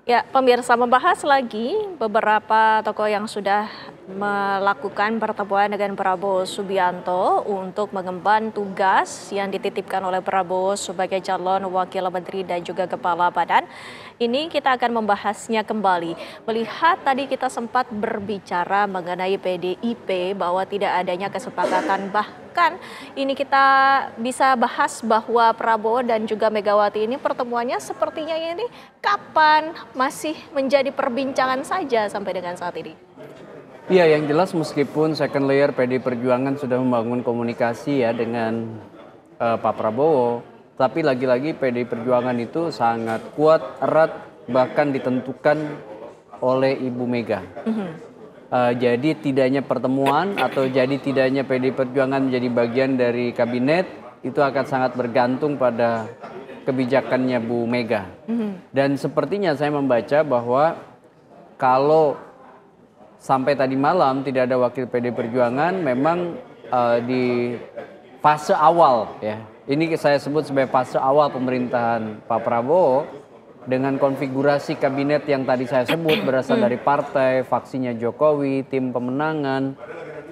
Ya, pemirsa, membahas lagi beberapa tokoh yang sudah melakukan pertemuan dengan Prabowo Subianto untuk mengemban tugas yang dititipkan oleh Prabowo sebagai calon wakil menteri dan juga kepala badan. Ini kita akan membahasnya kembali. Melihat tadi kita sempat berbicara mengenai PDIP bahwa tidak adanya kesepakatan, bahkan ini kita bisa bahas bahwa Prabowo dan juga Megawati ini pertemuannya sepertinya ini kapan masih menjadi perbincangan saja sampai dengan saat ini. Iya, yang jelas meskipun second layer PDI Perjuangan sudah membangun komunikasi ya dengan Pak Prabowo, tapi lagi-lagi PDI Perjuangan itu sangat kuat, erat, bahkan ditentukan oleh Ibu Mega. Jadi tidaknya pertemuan atau jadi tidaknya PDI Perjuangan menjadi bagian dari kabinet itu akan sangat bergantung pada kebijakannya Bu Mega. Dan sepertinya saya membaca bahwa kalau sampai tadi malam tidak ada wakil PDI Perjuangan, memang di fase awal ya. Ini saya sebut sebagai fase awal pemerintahan Pak Prabowo dengan konfigurasi kabinet yang tadi saya sebut berasal dari partai, faksinya Jokowi, tim pemenangan,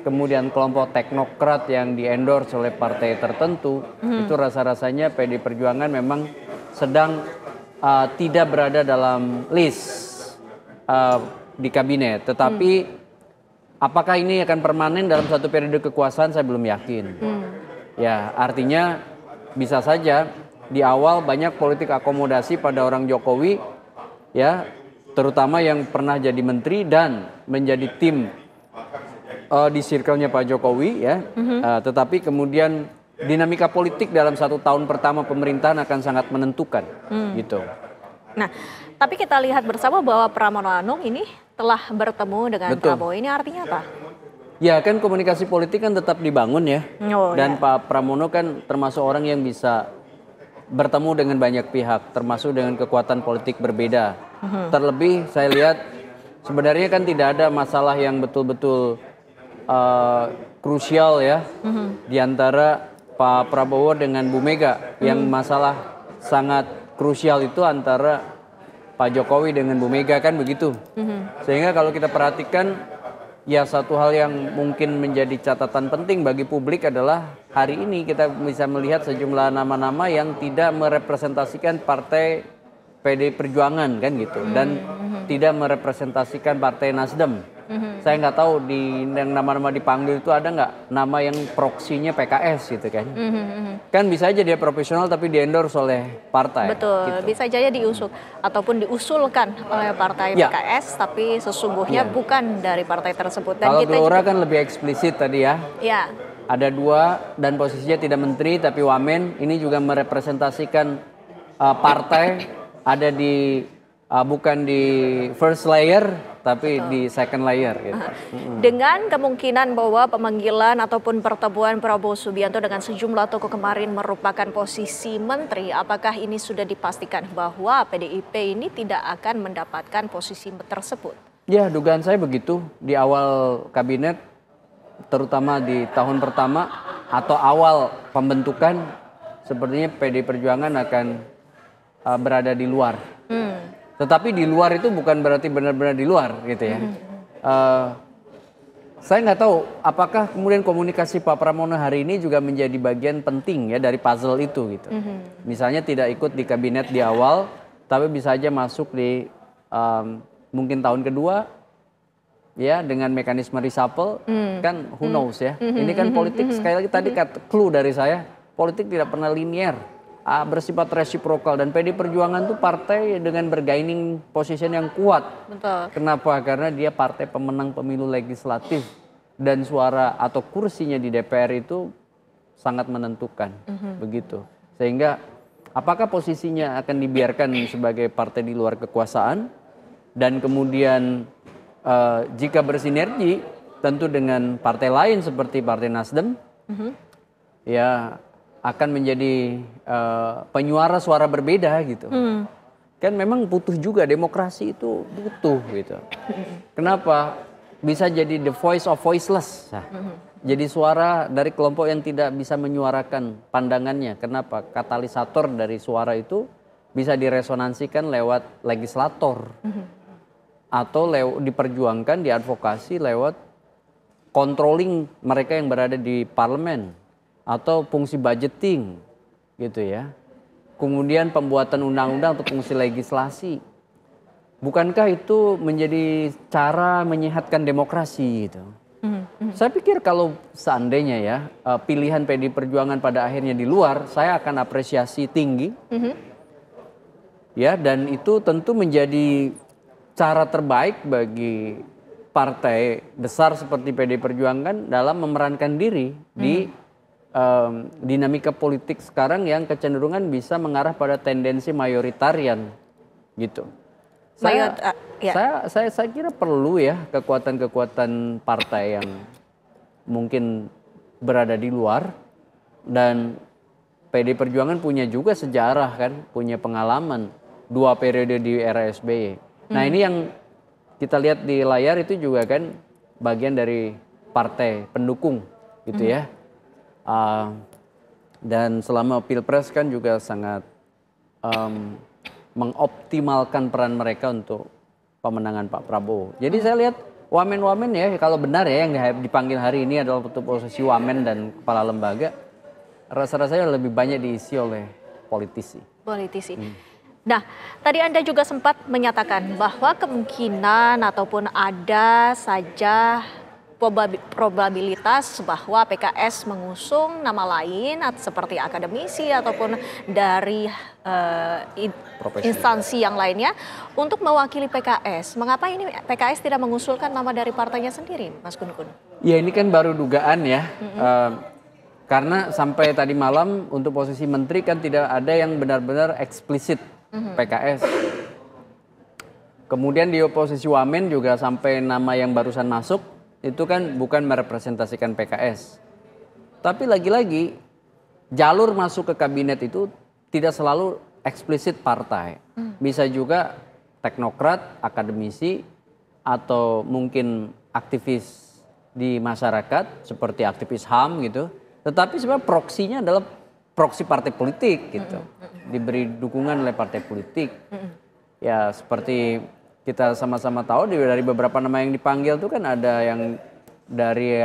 kemudian kelompok teknokrat yang di-endorse oleh partai tertentu. Itu rasa-rasanya PDI Perjuangan memang sedang tidak berada dalam list di kabinet, tetapi apakah ini akan permanen dalam satu periode kekuasaan saya belum yakin. Ya, artinya bisa saja di awal banyak politik akomodasi pada orang Jokowi, ya, terutama yang pernah jadi menteri dan menjadi tim di circle-nya Pak Jokowi, ya. Tetapi kemudian dinamika politik dalam 1 tahun pertama pemerintahan akan sangat menentukan, gitu. Nah, tapi kita lihat bersama bahwa Pramono Anung ini telah bertemu dengan Prabowo. Ini artinya apa? Ya kan komunikasi politik kan tetap dibangun ya. Dan ya. Pak Pramono kan termasuk orang yang bisa bertemu dengan banyak pihak, termasuk dengan kekuatan politik berbeda. Terlebih saya lihat sebenarnya kan tidak ada masalah yang betul-betul krusial ya di antara Pak Prabowo dengan Bu Mega. Yang masalah sangat krusial itu antara Pak Jokowi dengan Bu Mega, kan begitu. Sehingga kalau kita perhatikan, ya satu hal yang mungkin menjadi catatan penting bagi publik adalah hari ini kita bisa melihat sejumlah nama-nama yang tidak merepresentasikan partai PDI Perjuangan, kan gitu. Dan tidak merepresentasikan partai Nasdem. Saya nggak tahu di yang nama-nama dipanggil itu ada nggak nama yang proksinya PKS gitu kan. Kan bisa aja dia profesional tapi di-endorse oleh partai. Betul, gitu. bisa aja diusung ataupun diusulkan oleh partai PKS, tapi sesungguhnya bukan dari partai tersebut. Dan kalau kita Gelora juga, kan lebih eksplisit tadi ya. Ya. Ada 2 dan posisinya tidak menteri tapi wamen. Ini juga merepresentasikan partai, ada di bukan di first layer tapi di second layer gitu. Dengan kemungkinan bahwa pemanggilan ataupun pertemuan Prabowo Subianto dengan sejumlah tokoh kemarin merupakan posisi menteri, apakah ini sudah dipastikan bahwa PDIP ini tidak akan mendapatkan posisi tersebut? Ya, dugaan saya begitu. Di awal kabinet, terutama di tahun pertama atau awal pembentukan, sepertinya PDI Perjuangan akan berada di luar. Tetapi di luar itu bukan berarti benar-benar di luar gitu ya. Saya nggak tahu apakah kemudian komunikasi Pak Pramono hari ini juga menjadi bagian penting ya dari puzzle itu gitu. Misalnya tidak ikut di kabinet di awal, tapi bisa aja masuk di mungkin tahun kedua ya dengan mekanisme reshuffle, kan who knows ya. Ini kan politik, sekali lagi tadi clue dari saya, politik tidak pernah linear. Bersifat resiprokal, dan PDI Perjuangan itu partai dengan bergaining position yang kuat. Betul. Kenapa? Karena dia partai pemenang pemilu legislatif dan suara atau kursinya di DPR itu sangat menentukan, begitu. Sehingga apakah posisinya akan dibiarkan sebagai partai di luar kekuasaan dan kemudian jika bersinergi tentu dengan partai lain seperti Partai Nasdem, ya akan menjadi penyuara suara berbeda gitu. Kan memang butuh juga, demokrasi itu butuh gitu. Kenapa? Bisa jadi the voice of voiceless. Jadi suara dari kelompok yang tidak bisa menyuarakan pandangannya. Kenapa? Katalisator dari suara itu bisa diresonansikan lewat legislator atau diperjuangkan, diadvokasi lewat controlling mereka yang berada di parlemen atau fungsi budgeting gitu ya. Kemudian pembuatan undang-undang atau fungsi legislasi. Bukankah itu menjadi cara menyehatkan demokrasi gitu? Saya pikir kalau seandainya ya pilihan PDI Perjuangan pada akhirnya di luar, saya akan apresiasi tinggi. Ya, dan itu tentu menjadi cara terbaik bagi partai besar seperti PDI Perjuangan dalam memerankan diri di dinamika politik sekarang yang kecenderungan bisa mengarah pada tendensi mayoritarian gitu. Saya kira perlu ya kekuatan-kekuatan partai yang mungkin berada di luar, dan PDI Perjuangan punya juga sejarah kan, punya pengalaman 2 periode di era SBY. Nah ini yang kita lihat di layar itu juga kan bagian dari partai pendukung gitu ya. Dan selama Pilpres kan juga sangat mengoptimalkan peran mereka untuk pemenangan Pak Prabowo. Jadi saya lihat wamen-wamen ya, kalau benar ya yang dipanggil hari ini adalah untuk posisi wamen dan kepala lembaga, rasa-rasanya lebih banyak diisi oleh politisi. Nah, tadi Anda juga sempat menyatakan bahwa kemungkinan ataupun ada saja probabilitas bahwa PKS mengusung nama lain seperti akademisi ataupun dari instansi yang lainnya untuk mewakili PKS. Mengapa ini PKS tidak mengusulkan nama dari partainya sendiri, Mas Gun-Gun? Ya ini kan baru dugaan ya. Karena sampai tadi malam untuk posisi menteri kan tidak ada yang benar-benar eksplisit PKS. Kemudian di posisi wamen juga sampai nama yang barusan masuk itu kan bukan merepresentasikan PKS. Tapi lagi-lagi jalur masuk ke kabinet itu tidak selalu eksplisit partai. Bisa juga teknokrat, akademisi, atau mungkin aktivis di masyarakat seperti aktivis HAM gitu. Tetapi sebenarnya proksinya adalah proksi partai politik gitu. Diberi dukungan oleh partai politik. Ya seperti kita sama-sama tahu dari beberapa nama yang dipanggil itu kan ada yang dari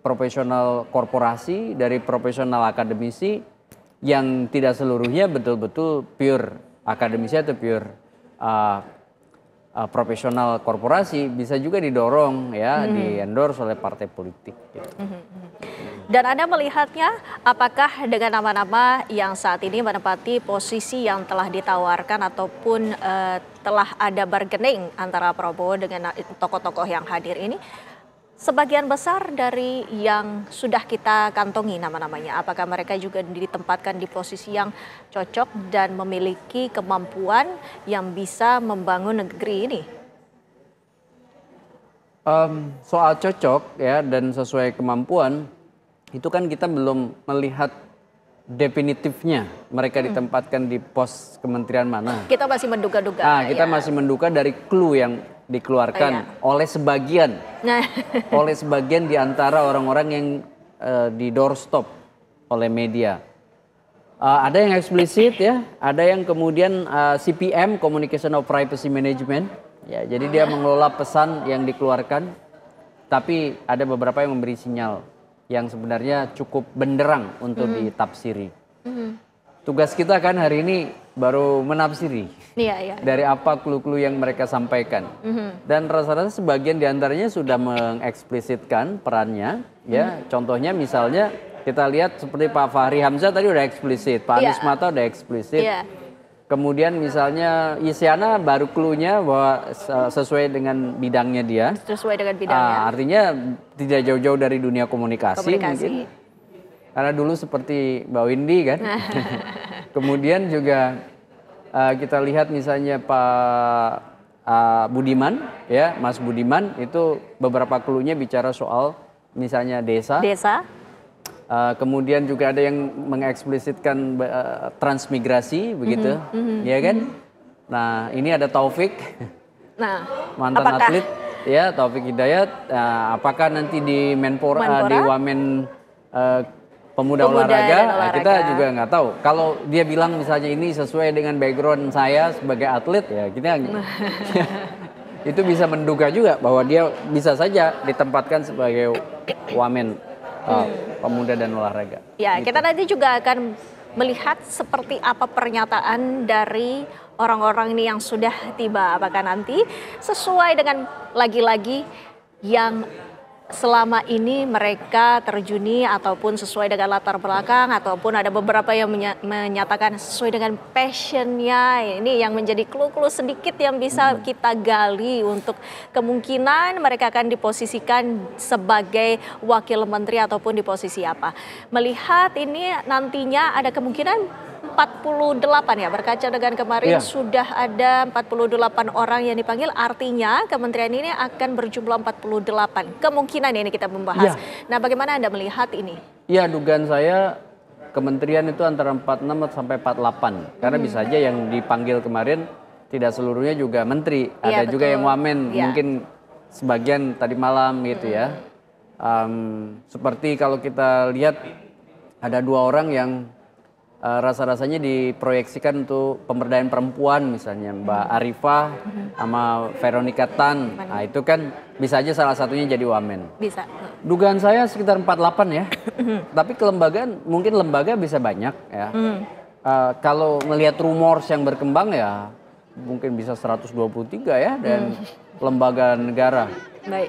profesional korporasi, dari profesional akademisi yang tidak seluruhnya betul-betul pure akademisi atau pure profesional korporasi, bisa juga didorong ya, di endorse oleh partai politik gitu. Dan Anda melihatnya apakah dengan nama-nama yang saat ini menempati posisi yang telah ditawarkan ataupun telah ada bargaining antara Prabowo dengan tokoh-tokoh yang hadir ini, sebagian besar dari yang sudah kita kantongi nama-namanya, apakah mereka juga ditempatkan di posisi yang cocok dan memiliki kemampuan yang bisa membangun negeri ini? Soal cocok ya dan sesuai kemampuan, itu kan kita belum melihat definitifnya mereka ditempatkan di pos kementerian mana. Kita masih menduga-duga. Kita masih menduga dari clue yang dikeluarkan oleh sebagian, oleh sebagian di antara orang-orang yang di doorstop oleh media. Ada yang eksplisit ya, ada yang kemudian CPM, Communication of Privacy Management. Ya, jadi dia mengelola pesan yang dikeluarkan, tapi ada beberapa yang memberi sinyal yang sebenarnya cukup benderang untuk ditafsiri. Tugas kita kan hari ini baru menafsiri dari apa clue-clue yang mereka sampaikan. Dan rasa-rasa sebagian diantaranya sudah mengeksplisitkan perannya. Ya, contohnya misalnya kita lihat seperti Pak Fahri Hamzah tadi udah eksplisit, Pak Anies Mata udah eksplisit. Kemudian misalnya Isyana baru clue-nya bahwa sesuai dengan bidangnya dia. Sesuai dengan bidangnya. Artinya tidak jauh-jauh dari dunia komunikasi. Mungkin. Karena dulu seperti Mbak Windy kan. Kemudian juga kita lihat misalnya Pak Budiman, ya Mas Budiman itu beberapa clue-nya bicara soal misalnya desa. Kemudian juga ada yang mengeksplisitkan transmigrasi begitu, ya kan? Nah ini ada Taufik, mantan atlet, ya Taufik Hidayat. Apakah nanti di Menpora, di Wamen pemuda Pemuda olahraga, dan nah, kita olahraga. juga nggak tahu. Kalau dia bilang misalnya ini sesuai dengan background saya sebagai atlet, ya kita itu bisa menduga juga bahwa dia bisa saja ditempatkan sebagai wamen pemuda dan olahraga. Ya, Gitu. kita nanti juga akan melihat seperti apa pernyataan dari orang-orang ini yang sudah tiba. Apakah nanti sesuai dengan lagi-lagi yang selama ini mereka terjuni ataupun sesuai dengan latar belakang ataupun ada beberapa yang menyatakan sesuai dengan passionnya. Ini yang menjadi clue-clue sedikit yang bisa kita gali untuk kemungkinan mereka akan diposisikan sebagai wakil menteri ataupun di posisi apa. Melihat ini nantinya ada kemungkinan 48 ya, berkaca dengan kemarin Iya. sudah ada 48 orang yang dipanggil, artinya kementerian ini akan berjumlah 48. Kemungkinan ini kita membahas. Iya. Nah, bagaimana Anda melihat ini? Ya, dugaan saya kementerian itu antara 46 sampai 48. Karena bisa aja yang dipanggil kemarin tidak seluruhnya juga menteri. Iya, Ada juga betul. yang wamen, Iya. mungkin sebagian tadi malam gitu ya. Seperti kalau kita lihat ada 2 orang yang rasa-rasanya diproyeksikan untuk pemberdayaan perempuan, misalnya Mbak Arifah sama Veronica Tan. Nah, itu kan bisa aja salah satunya jadi wamen. Bisa. Dugaan saya sekitar 48 ya. Tapi kelembagaan, mungkin lembaga bisa banyak ya. Kalau melihat rumors yang berkembang ya mungkin bisa 123 ya, dan lembaga negara. Baik.